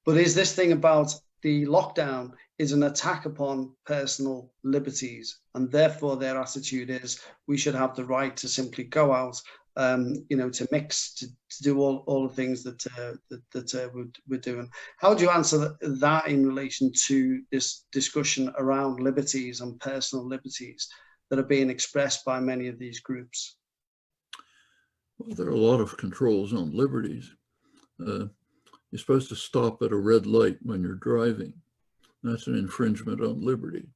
But is this thing about the lockdown is an attack upon personal liberties, and therefore their attitude is we should have the right to simply go out, to mix, to do all the things that we're doing. How do you answer that in relation to this discussion around liberties and personal liberties that are being expressed by many of these groups? Well, there are a lot of controls on liberties. You're supposed to stop at a red light when you're driving. That's an infringement on liberty.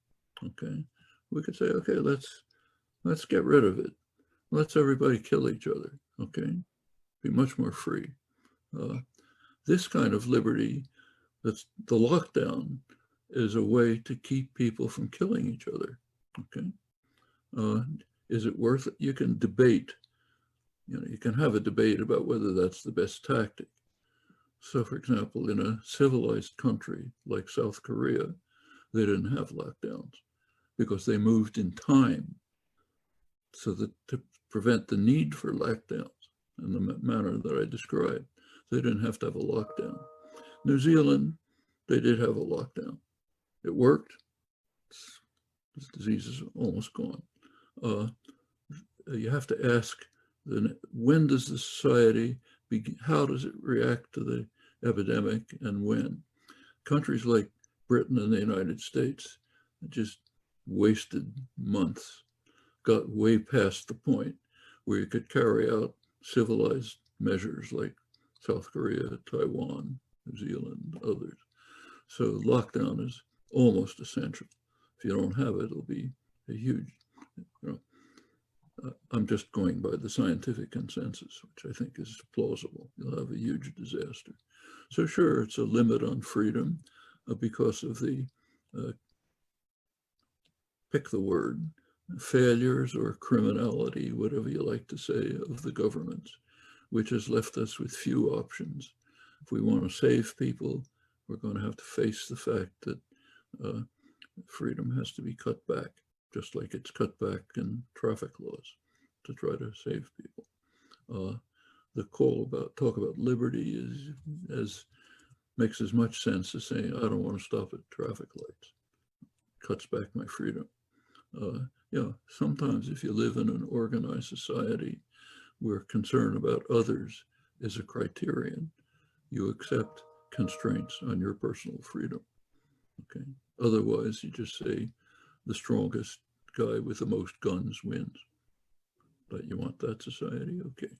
Okay, we could say, okay, let's get rid of it. Let's everybody kill each other. Okay, be much more free. This kind of liberty, that's the lockdown, is a way to keep people from killing each other. Okay, is it worth it? You can debate. You can have a debate about whether that's the best tactic. So, for example, in a civilized country like South Korea, they didn't have lockdowns because they moved in time so that to prevent the need for lockdowns in the manner that I described. They didn't have to have a lockdown. New Zealand, they did have a lockdown. It worked. This disease is almost gone. You have to ask, when does the society begin? How does it react to the epidemic, and when? Countries like Britain and the United States just wasted months, got way past the point where you could carry out civilized measures like South Korea, Taiwan, New Zealand, others. So lockdown is almost essential. If you don't have it, it'll be a huge, I'm just going by the scientific consensus, which I think is plausible. You'll have a huge disaster. So sure, it's a limit on freedom because of the, pick the word, failures or criminality, whatever you like to say, of the governments, which has left us with few options. If we want to save people, we're going to have to face the fact that freedom has to be cut back, just like it's cut back in traffic laws to try to save people. The talk about liberty makes as much sense as saying, I don't want to stop at traffic lights. Cuts back my freedom. Sometimes if you live in an organized society where concern about others is a criterion, you accept constraints on your personal freedom. Okay. Otherwise, you just say the strongest guy with the most guns wins. But you want that society? Okay.